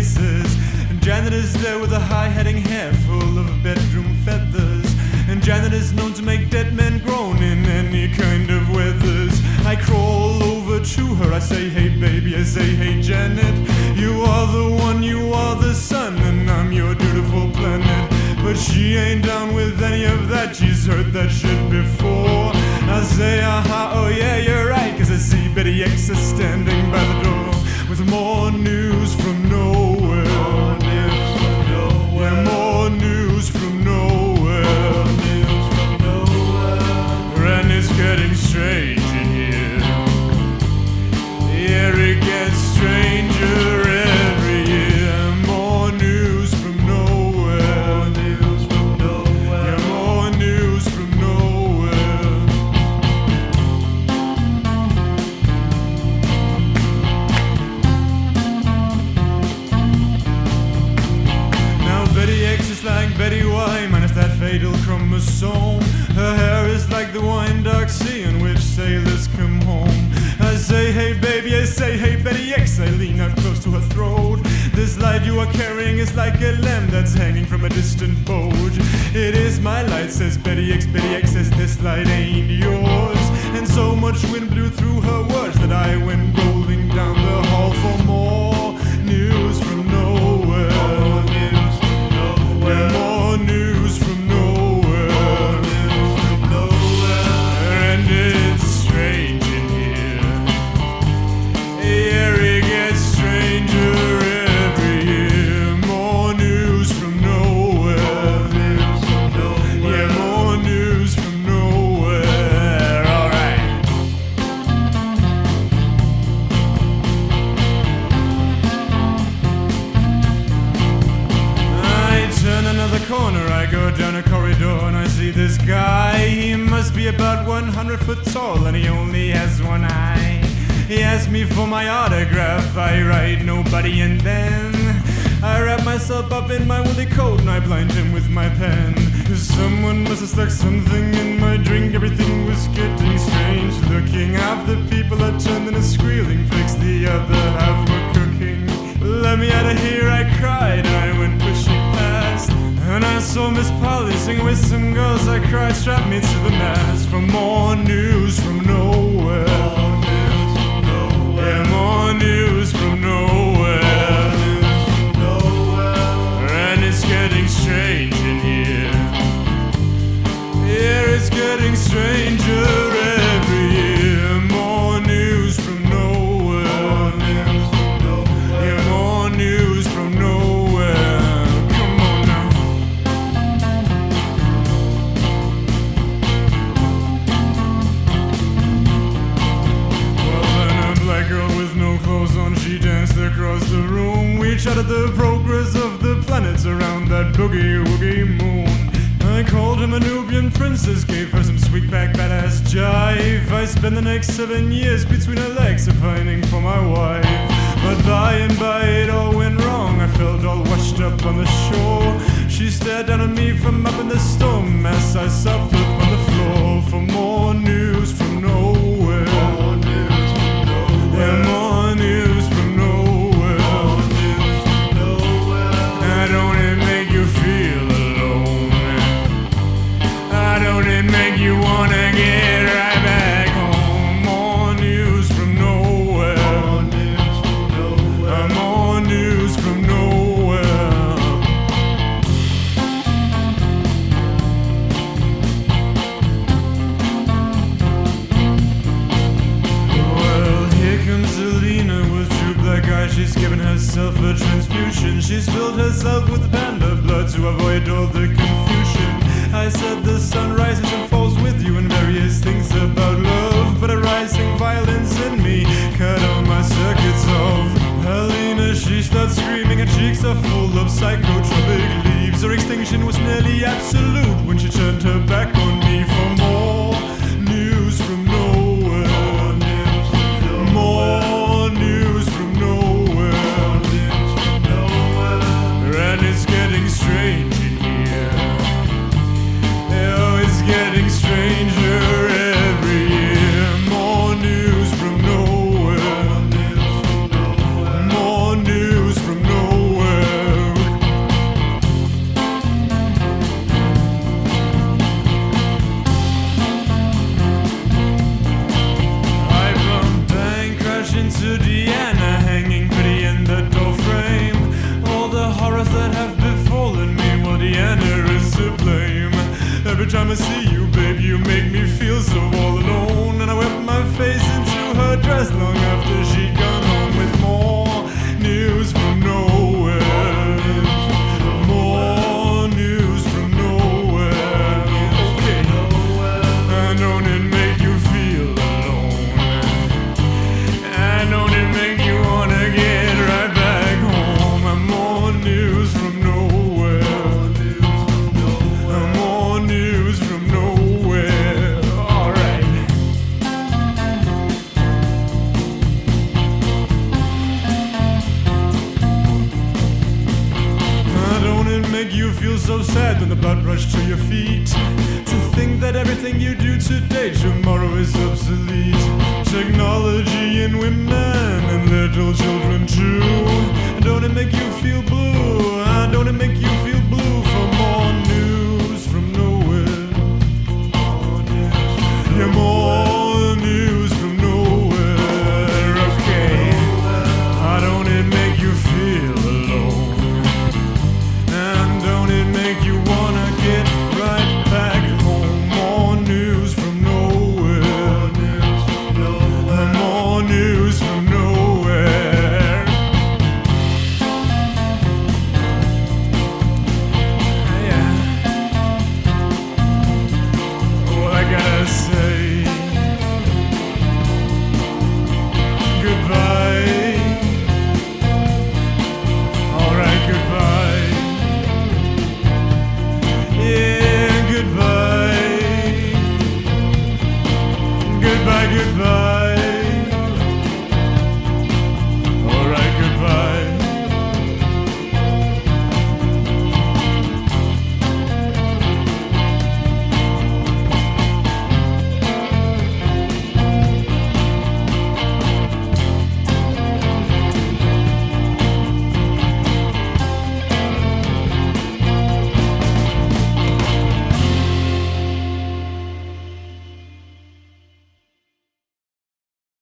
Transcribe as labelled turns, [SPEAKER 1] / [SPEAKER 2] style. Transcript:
[SPEAKER 1] faces. And Janet is there with a high-heading hair full of bedroom feathers. And Janet is known to make dead men groan in any kind of weathers. I crawl over to her, I say, hey baby, I say, hey Janet, you are the one, you are the sun, and I'm your dutiful planet. But she ain't down with any of that, she's heard that shit before. I say, aha, oh yeah, you're right, cause I see Betty X is standing by the door with more news from nowhere. More news from nowhere. Yeah, more news from nowhere. More news from nowhere. And it's getting strange in here. Yeah, it gets stranger every year. More news from nowhere. More news from nowhere. Yeah, more news from nowhere. Now Betty X is like Betty Y, minus that fatal chromosome. Her hair is like the wine dark sea in which sailors come home. I say, hey baby, I say, hey Betty X, I lean up close to her throat. This light you are carrying is like a lamp that's hanging from a distant boat. It is my light, says Betty X says this light ain't yours. And so much wind blew through her words that I went rolling down the hall for more news from nowhere. More news from nowhere. Yeah, more news from nowhere. More news from nowhere. And it's strange in here. Yeah, it gets stranger every year. More news from nowhere. More news from nowhere. Yeah, more news from nowhere. All right. I turn another corner, I go down a corridor, and I see this guy. He must be about 100 foot tall, and he only has one eye. He asks me for my autograph, I write nobody, and then I wrap myself up in my woolly coat and I blind him with my pen. Someone must have stuck something in my drink, everything was getting strange. Looking, half the people are turning and squealing, fix the other half were cooking. Let me out of here, I cried, and I went pushing past. And I saw Miss Polly singing with some girls, I cried, strap me to the mast. For more news from nowhere. Yeah, more news from nowhere. And it's getting strange in here. Yeah, it's getting stranger every year. More news from nowhere. Yeah, more news from nowhere. Come on now. Well, then a black girl with no clothes on, she danced across the room. We chatted the progress of the planets around that boogie-woogie moon. I called him a Nubian princess, gave her some sweet back badass jive. I spent the next 7 years between her legs, pining for my wife. But by and by it all went wrong, I felt all washed up on the shore. She stared down at me from up in the storm as I suffered on the floor. For more news from nowhere. More news from nowhere. Yeah, more news from nowhere. More news from nowhere. Don't it make you feel alone? Don't it make you wanna get right back home? More news from nowhere. More news from nowhere. More news from nowhere. Well, here comes Selena with two black eyes. She's given herself a transfusion. She's filled herself with panda blood to avoid all the confusion. I said the sun rises and falls with you and various things about love, but a rising violence in me cut all my circuits off. Helena, she starts screaming, her cheeks are full of psychotropic leaves. Her extinction was nearly absolute when she turned her back on me. For more news from nowhere. More news from nowhere. And it's getting strange in here. Oh, it's getting stranger every year. More news from nowhere. More news from nowhere. feel so sad when the blood rushed to your feet. To think that everything you do today, tomorrow is obsolete. Technology in